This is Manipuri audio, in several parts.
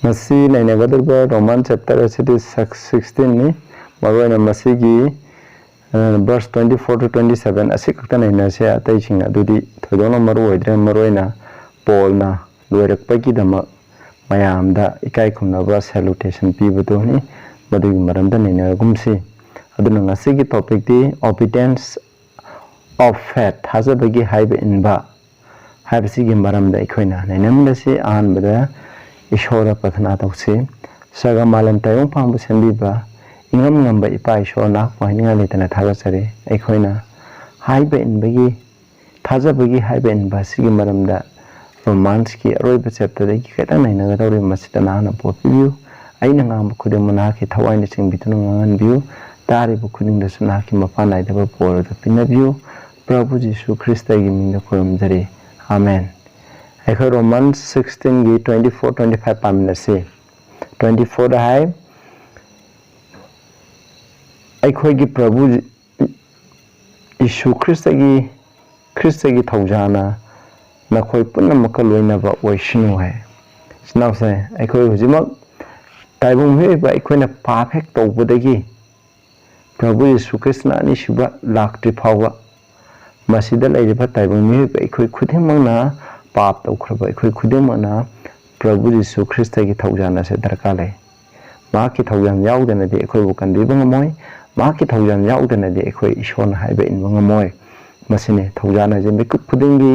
Masi nainagadurba Roman chapter 16 ni maroina masigi verse 24 to 27 asikakta naina se atai sing adudi thodona maru oidre maroina Paul na loirakpagi dama mayamda ikai khumnaba salutation pibadu ni madugi maramda naina gumsi aduna ngasigi topic di obedience of faith Thajabagi haiba inba haibsigi maramda ikhoina nainamda se ahanbada Ishora pathana tausi saga malam tayong pangbu sendiba ingam ngamba ipa ishor nak pahinga letana thagachare aikhoina haiba inbagi Thajabagi haiba inba sigi maramda romance ki aroiba chapter ki kata naina gadawri masitana na popiu aina ngam khudem mana ki thawai ni singbitunu ngan biu tari bu khuding da suna ki mapana idaba por da pinabiu Prabhu Jisu Krista gi minda koram jare amen Echo Romans 16 gi 24-25 pamina se 24 da hai Echo gi Prabhu Jisu Krista gi thaujana na khoi punna makaloi ba oishinu hai sinau se Echo hujimak taibung he ba Echo na perfect tawbadagi Prabhu Jisu Krista ni shiba laktri phawa masida lairiba taibung he ba Echo khudimangna पाप तौखरबा एखोय खुदेमना प्रभु यीशु ख्रिस्ट की थौजाना से दरकार है मा की थौजान याउदनदि एखोय बु कनबिबा ngमोय मा की थौजान याउदनदि एखोय ईश्वर हाइबा इनबा ngमोय मसिने थौजाना जे मिकुप खुदिंगी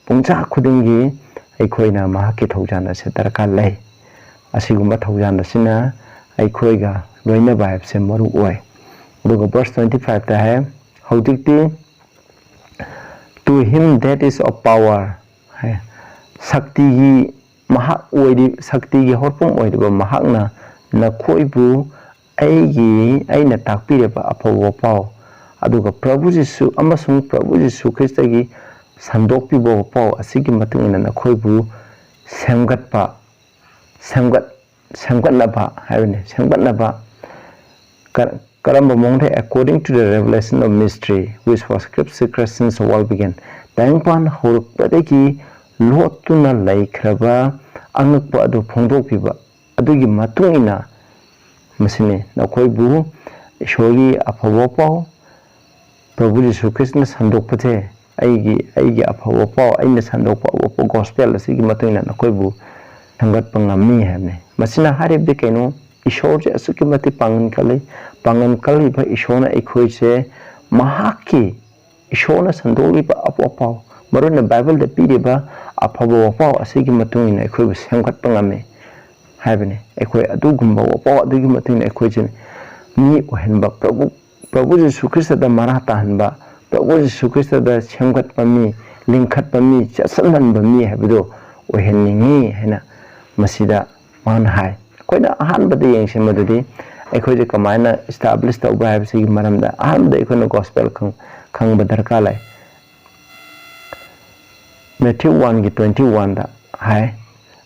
पुंचा खुदिंगी एखोयना मा की थौजाना से दरकार लै असिगुम्बा थौजाना सिना एखोयगा लोइना बाइब से मरु ओय दुगो verse 25 ता है हौदिकति to him that is of power Sakti gi mahak oidi sakti gi horpong oidiba mahakna na khoibu aina takpireba apawo pau aduga Prabhu Jisu amasung Prabhu Jisu Krista gi sandokpibo pau asigi matungina na khoibu semgatnaba haibne semgatnaba karamba mongde according to the revelation of mystery which was kept secret since the world began Tangpan horukpadagi lotuna laikhraba angakpa adu phongdokpiba adugi matungina masine nakhoibu ishori apawo pau Prabhu Jisu Krishna sandokpathe aigi apawo pau aina sandokpa awo gospel asigi matungina nakhoibu thangatpa ngamni habne masina haribde kaino ishor je asuki mati pangan kali ba ishona ikhoise mahaki ishona sandoli ba apawo pau Maruna Bible da piriba apawo pau asigi matungina ekhoi semgat pangame haibane ekhoi adugumba pau adugi matungina ekhoi chen ni ohenba Prabhu Jisu Krista da marata hanba Prabhu Jisu Krista da semgat pami lingkhat pami chasanan bami habido ohenningi hena masida man hai koina ahan bade yengse madudi ekhoi je kamaina establish tawba habsigi maramda ahan da ekhoi gospel khang badar kalai Matthew 1 ki 21 da hai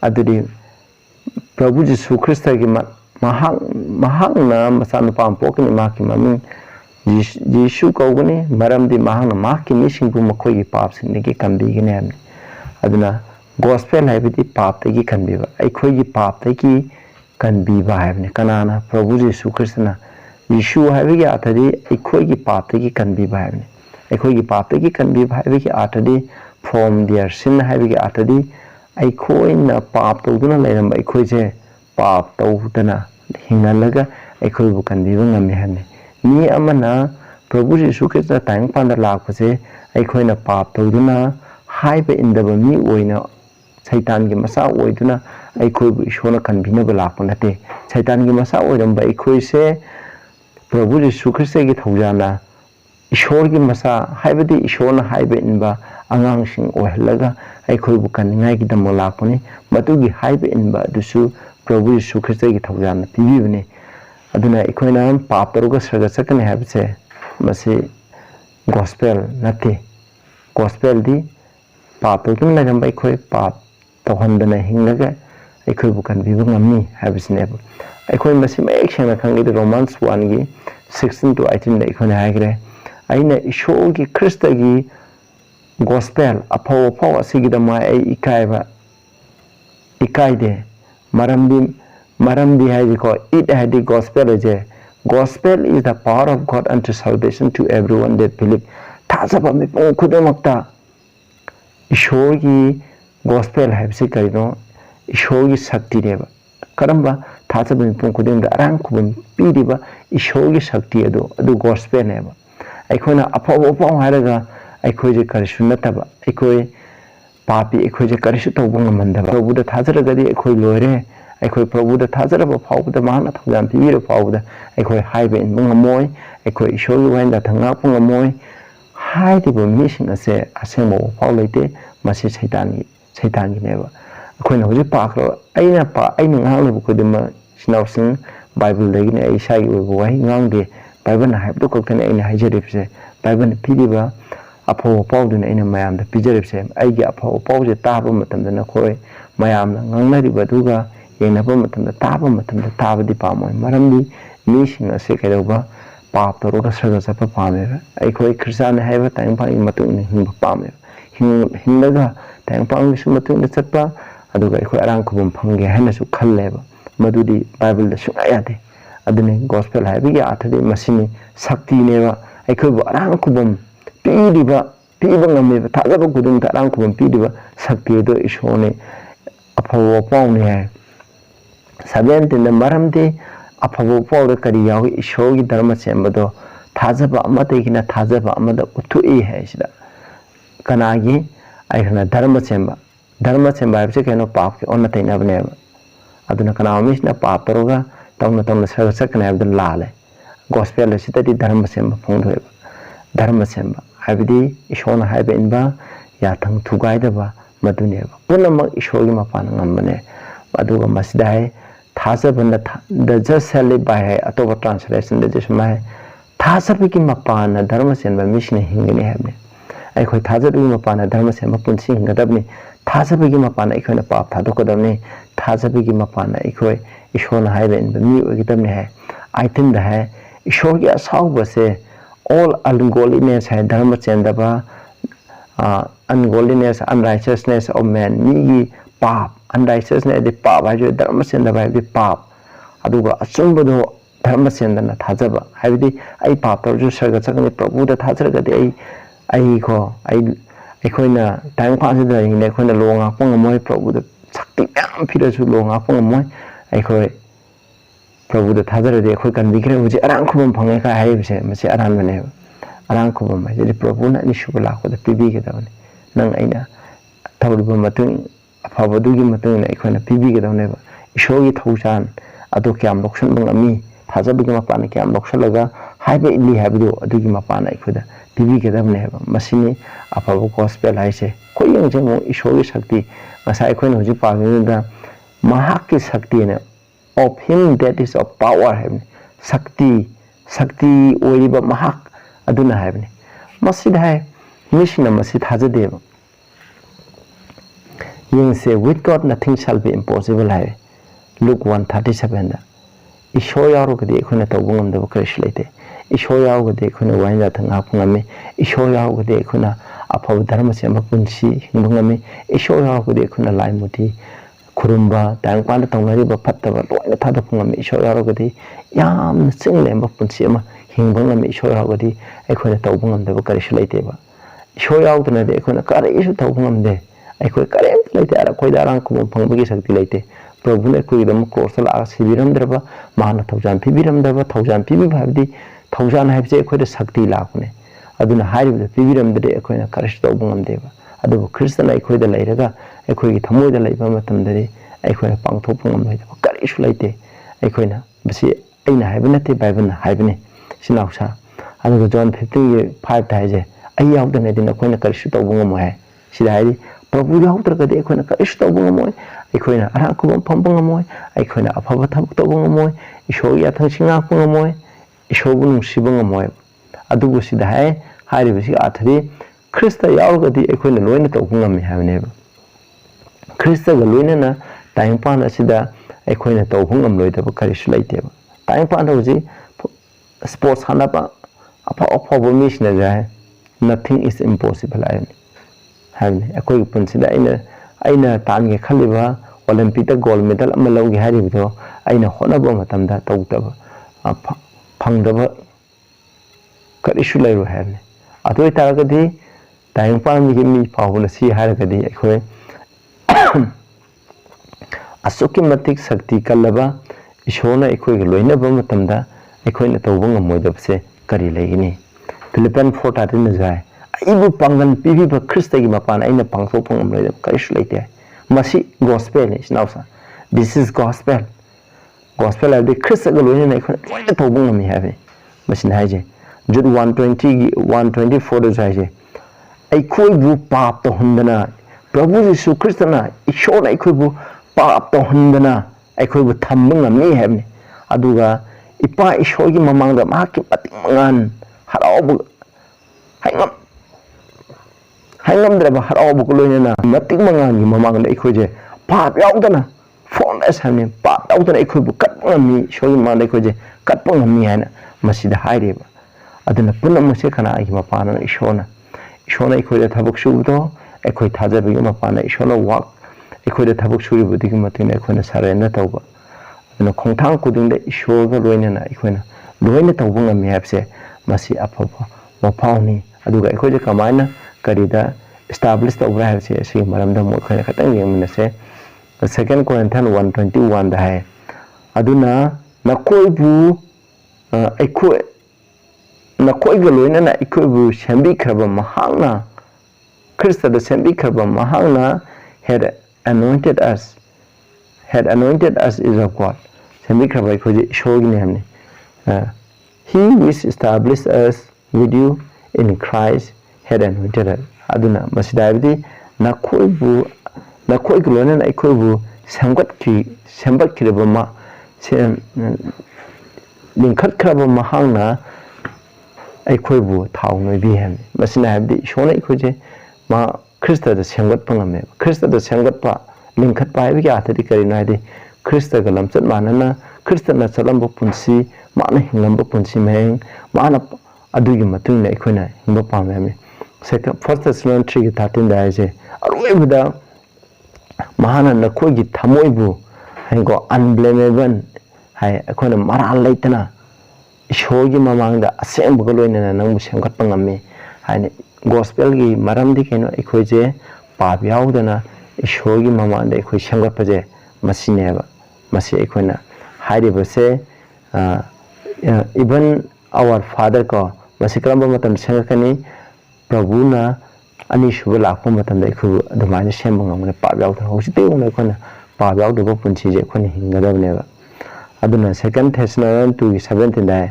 adudi Prabhu Jisu Krista ki mahang na masanu pampok ni ma ki mami Jisu kaugani maramdi mahang na ma ki nisingbu makhoi ki pap sing ki kambi gi ne aduna gospel hai biti pap te ki kanbi ba aikhoi ki pap te ki kanbi ba hai ne kanana Prabhu Jisu Krista na Jisu hai bi athadi aikhoi ki pap te ki kanbi ba hai ne aikhoi ki pap te ki kanbi ba hai ki athadi from their sin haibigi atadi aikhoina pap tawduna lairamba aikhoije pap tawdana hingalaga aikhoi bu kanbiba ngami hane ni amana Prabhu Jisu Krista tang panda lakpase aikhoina pap tawduna haiba indaba mi oina Satan gi masa oiduna aikhoi bu ishona kanbina ba lakpa nate Satan gi masa oiramba aikhoise Prabhu Jisu Krista gi thaujana ishor gi masa haibadi ishona haiba inba angang sing ohelaga aikhoi bu kaningai gi damo lakpani matugi haiba inba dusu Prabhu Jisu Krista gi thaujana pibibne aduna aikhoina pap taruga saga sakane habse masi gospel nate gospel di pap tawdun lagamba aikhoi pap tawhandana hinglaga aikhoi bu kanbiba ngamni habsne aikhoi masi mek sena khangi Romans 1 gi 16 to 18 da aikhoina haigre aina ishogi Krista gi gospel apawo asigi da mai ikaiba ikaide maramdi maramdi hai ko it hai di gospel je gospel is the power of God unto salvation to everyone that believe thajaba mi pung khudamakta ishorgi gospel hai se karino ishorgi shakti neba karamba thajaba mi pung khudem da arang khubum piriba ishorgi shakti adu gospel neba aikoina apho pong haraga aikoi je karisu nataba aikoi papi aikoi je karisu tawbung mandaba probu da thajaraga di aikoi loire aikoi probu da thajara phawda mahana thajam pibira phawda aikoi haibe in bungamoy aikoi ishoi wainda thanga pungamoy haidibo mising ase asemo phawleite masi saitan gi neba aikoi na hoji pakro aina ngang lebu kodima sinawsing bible legine ai sai obo wai ngang de bible na haibdo kokten aina haijeripse bible pidiba apho pawduna aina mayam da pijeripse aigi apho pawje taba matamda na khoi mayam na ngangnariba duga yenaba matamda taba di pamoy maramdi mising ase kaidoba pap to roga saga sapa pame ai khoi christian haiba tang pa matung hingba pame hinglaga tang pa ngi sumatung da chatpa aduga ai khoi arang khubum phangge haina su khalleba madudi bible da su ayade adune gospel haibi ya athadi masini sakti neba ai khoi arang khubum pidiba ngame thajaba gudung ta arang khubum pidiba sakti do ishone apho pawne hai 17 maramdi apho pawre kari yawi ishogi dharma sembado thajaba amadegina thajaba amada utui hai sida kanagi aihna dharma semba habse keno pap ke onna taina bne aduna kana misna pap roga tawna sakna abdul lale gospel sita di dharma semba phongdoi dharma semba habidi ishona haibe inba ya thang thugai daba madune punama ishogi mapana ngambane aduga masdai thajabanda the just selling by atoba translation the just my thajabiki mapana dharma semba misne hingani habne ai khoi thajabiki mapana dharma semba punsi hingadabni thajabiki mapana ikhona pap thadokodamni thajabiki mapana ikhoi ishona haibe inba mi ogidamni hai I think the hai ishorgi asau base all ungodliness hai dharma chendaba ungodliness unrighteousness of man mi pap unrighteousness the pap hai dharma chendaba the pap aduga achumbado dharma chendana thajaba haibidi ai pap tarju sarga chakani prabhu da thajraga de ai khoina time pass da ine khoina longa pongamoy prabhu da sakti yam phirasu longa pongamoy ai khoi prabhu da thajara de khoi kan bikre hoje arang khubam phangai ka hai bise mase aran bane arang khubam hai je prabhu na ni shubala ko da pibi ke da nang aina thawriba matung afabadu gi matung na khoina pibi ke da ne ishogi thausan adu kyam loksan bang ami thajabigi mapana kyam loksalaga haibe ili habidu adugi mapana ikhoda pibi ke da ne masini afabu gospel hai se koi yang je mo ishogi shakti masai khoina hoji pa da mahak ki shakti ne of him that is of power heaven sakti oiriba mahak aduna heaven masid hai mission masid hajadeva yeng say with God nothing shall be impossible hai Luke 1:37 da ishoyaru gadi khuna tawbungam da krish lete ishoyaru gadi khuna wainda thanga pungame ishoyaru gadi khuna apaw dharma se mapunsi hingungame ishoyaru gadi khuna laimuti kurumba tangpala tongnariba phattaba loina thada phungam ishoyarogadi yam chinglemba punsi ama hingbangam ishoyarogadi aikhoina tawbungam deba karisu leiteba ishoyawduna de aikhoina karisu tawbungam de aikoi karem leite ara koida arang kum phangbagi sakti leite prabhuna kuidam course la sibiram draba mahana thawjan pibiram draba thawjan pibi bhabdi thawjan haibse aikhoida sakti lakune aduna hairibda pibiram de aikhoina karisu tawbungam deba adu Christian aikhoida leiraga aikhoigi thamoida leiba matamdari aikhoina pangthopung amloida karisu leite aikhoina basi aina haibnate bible haibne sinausa adu John 15:5 thaije ai yawdane din aikhoina karisu tawbung mo hai sida haidi prabhu yawtra de aikhoina karisu tawbung mo aikhoina arakubam phambung mo aikhoina afaba thabuk tawbung mo ishogi athang singa pung mo ishobun sibung mo adu sida hai hari basi athari Krista yawgadi aikhoina loina tawbung am haibne Krista ga loina na time pan asida aikhoina tawbung am loida ba karisu leiteba time pan hoji sports hanaba apa misna ja nothing is impossible haibne aikoi punsida aina tan ge khaliba Olympic gold medal ama lawgi haribdo aina honaba matamda tawtaba phangdaba karisu lairu habne atoi taragadi tayang pami mi pawna si haragadi ekhoi asuki matik sakti kalaba ishona ekhoi loina ba matamda ekhoi na tawba ngamoidabse kari laigini Philippians 4:13 jai aibu pangan pibi ba Christa gi mapan aina pangso pangam loida karisu laite masi gospel is now this is gospel of the Christa ga loina na ekhoi loina tawba ngami have masin haije Jude 1:24 jai ekhoi bu pap to hundana Prabhu Yesu Christa na ishona ekhoi bu pap to hundana ekhoi bu thambang ngami have aduga ipa ishogi mamangda mahaki pating mangan haraw haingam draba haraw bu loina na mating mangan gi mamangda ekhoje pap yaudana phone asane pap yaudana ekhoi bu katngami shogi manda ekhoje katpangami haina masida haireba aduna punamase khana agi mapana ishona ekhoje thabak subdo ekhoi thajabagi mapana ishona wak ekhoje thabak suribudi gi matina ekhoina sarena tawba aduna khongthang kudingda ishoga loina na ekhoina loina tawba ngami habse masi apapa mapawni aduga ekhoje kamaina karida establish tawbra habse asi maramda mo khana khatang yengminase 2 Corinthians 1:21 da hai aduna nakoi bu ekoi nakoi ga loina na ekoi bu sembi khraba mahangna Christa da sembi khraba mahangna had anointed us is of God sembi khraba ekoi shogi ne hamne he which established us with you in Christ had anointed us aduna masidabdi nakoi ga loina na ekoi bu sembat khraba ma lingkhat khraba mahangna ekhoi bu thau noi bi hem masina habdi shona ekhoje ma Christa da semgat pangame Christa da semgat pa lingkhat pa bi ya thadi kari na de Christa ga lamchat manana Christa na chalambo punsi mana hinglambo punsi meng mana adugi matung na ekhoina hingba pamame second first Thessalonians 3:13 da je aroi buda mahana na khoi gi thamoi bu hango unblameable hai ekhoina mara laitana ishogi mamangda asem bugaloina nang semgat pangame haine gospel gi maramdi keno ekhoje pap yaudana ishogi mamangda ekhoi semgat paje masineba masi ekhoina hairibase even our father ko masikramba matam sengakani prabhuna ani shuba lakpa matam da ekho adumai semba ngamne pap yaudana hosite una ekhona pap yaudaba punchi je ekhoni hingadabneba aduna 2 Thessalonians 2:17 da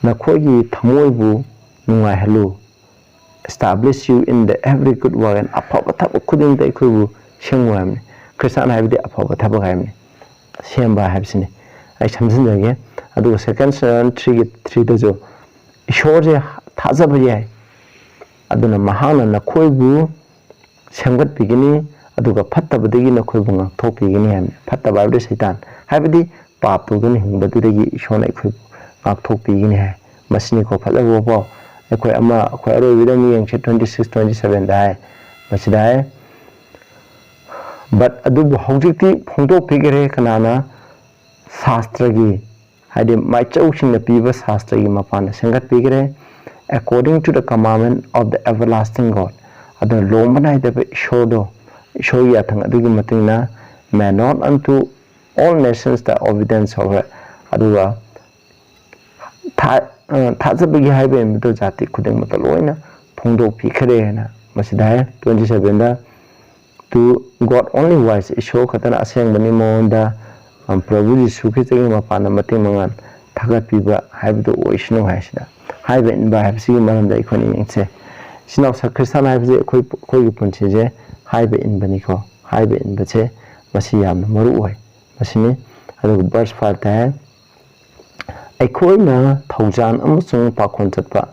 nakhogi thamoibu nungai halu establish you in the every good work and apaba thab khuding da ekhobu semwamne Christian habide apaba thab gaimne semba habsine ai samjin jage adu 2 Corinthians 3:3 da jo ishorje thajaba yai aduna mahana nakhoibu semgat bigini aduga phattabadagi nakhoibu ngakthok bigini hamne phattaba abde satan habidi pap tudun hingbadudagi ishona ekhoibu ngakthok bigini hai masini ko phalabo bo ekoi ama khoi aroi widami yang 26-27 dai masidai but adubu hojikti phongdok pigere kanana shastra gi hade mai chauksing na piba shastra gi mapana sengat pigere according to the commandment of the everlasting God adu lomanai da shodo shoya thang adugi matingna may not unto all nations the evidence of it aduga thajabagi haibe mito jati khudeng mato loina phongdok phikhare na masidai 27 da to God only wise show khatana aseng bani monda Prabhu Yesu Christa gi mapana mating mangan thagat piba haibe oishno haisida haibe inba habsi maramda ikhoni yengse sinau sa Christian haibe khoi gi punche je haibe inbani ko haibe inbache masi yamna maru oi masini adu verse 5 ta aikhoina thaujan amusung pakhon chatpa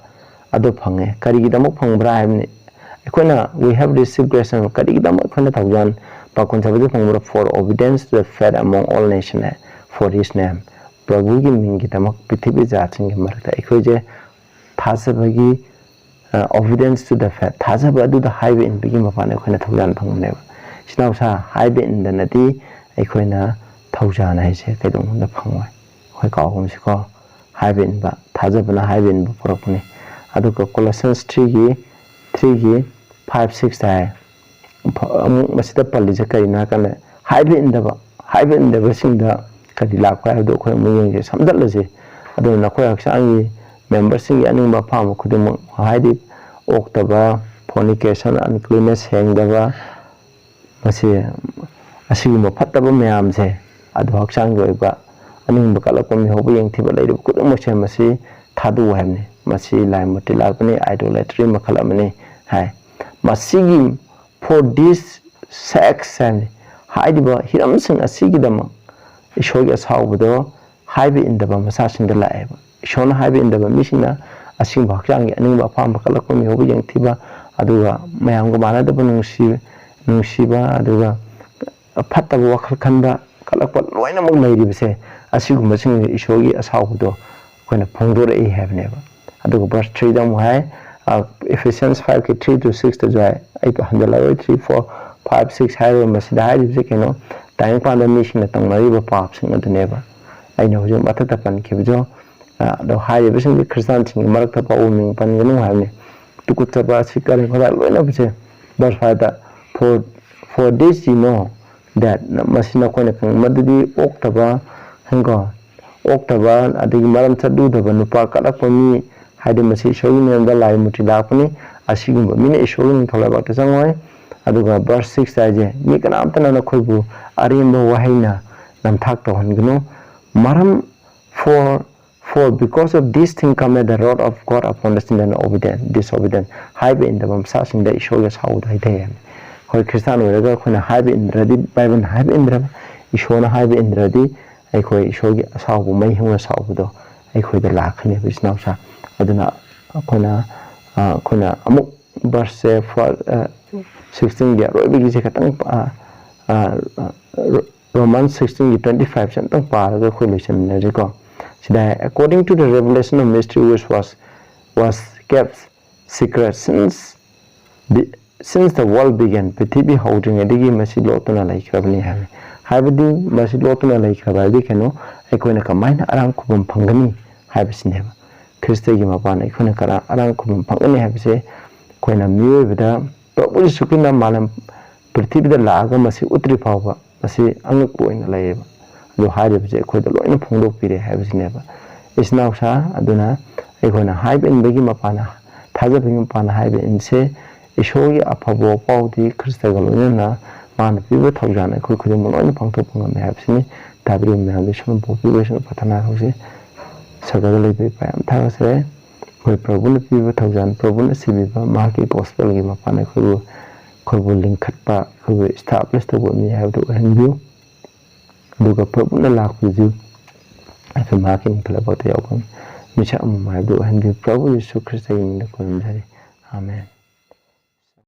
adu phange karigidamuk phangbra haibni aikhoina we have received grace and karigidamuk khona thaujan pakon chabadu phangbra for obedience to the faith among all nations for his name prabhu gi mingi damak pithibi jaching gi marta aikhoje thajabagi obedience to the faith thajabadu the highway in bigi mapane khona thaujan phangne Sinausa haibe in the nadi, Equina, Thajana is a kedon the pangway. I call him Siko, haibe in ba, Thajabana haibe in Buropone. Aduka Colossians 3 5 6 die. Masita Palizakarina can haibe in the versing the Kadila, Quadoque, some dollars. I don't know why members in Yanima Palm could hide it, October, fornication, uncleanness, hangdava, Assume a pataba meamse, Adhoc Sangoiba, and Bacalacom hoping Tibalade could much embassy, Tadu Hemne, Masi, Lime, Tilapani, idolatry, Macalamani, Hai. Massigim for this sex and Hideba, Hiramson, a sigidama. Show us how the high in the massage in the life. Shown high in the missina, a simple young and palm colocum, young tiba, Adua, Mayangomana, the Nushiba, Adua, a pat of walk kanda, Kalapa, Loinamo lady say, as you machine show you as how do when a pondor have never. Adua brush 3 down high, Ephesians 5 3 to 6 to dry, 800 3 4 5 6 high, Masida, time found a mission at Mariba Pops in the neighbor. I know you Matatapan Kibjo, the high division of Christians in Martapa owning Pangan, to Kutaba Sikari, but for this you know that Masina Konakan Madidi, Octava, Hango, Octava, at the Maram Tadu, the Vanupa Kalaponi, had the message showing in the line Mutilapani, as you minute showing about the same Aduga verse 6 aje ni kana amtana na khoibu arimba wahaina nam thak to hangno maram for because of this thing come the wrath of God upon us in the disobedient haibe in the mamsa sing the show us how they day hoi Christian wega khona haibe in radi bible haibe in radi ishona haibe in radi ai khoi shogi asabu mai hwa sabu do ai khoi da lakhne bisnaw sa aduna khona amuk verse for 16 year Romans 16:25 something part of the collision according to the revelation of mystery which was kept secret since the world began Pithibi holding a digi Masilotona like Rabni Habidi Masilotona like Rabadi cano Equina Kamina Arankubum Pangani habis never Christagim upon Equina Arankubum Pangani habise Quina Mu with a but what is Sukina Malam Prithib the Laga Masi Utri Pava, Masi Angaku in the lab. No hide of the Quidolo in Pondo Pire has never. It's now Sa Aduna, a gonna hype and begin upon a Thajabing upon a hype and say, a show you a pabo the Christagaluna, man, people Tajana, Kukudim on the Pantopon have seen Tabri Malaysian population of Patana Jose, Sagadali by Antagase. Koi problem people Tajan problem Sibiba market gospel game upon a Kobu link cut who established the woman you have to end you. Look a problem lack with you. If a marking about the open, which I do and you probably so Christian in the commentary. Amen.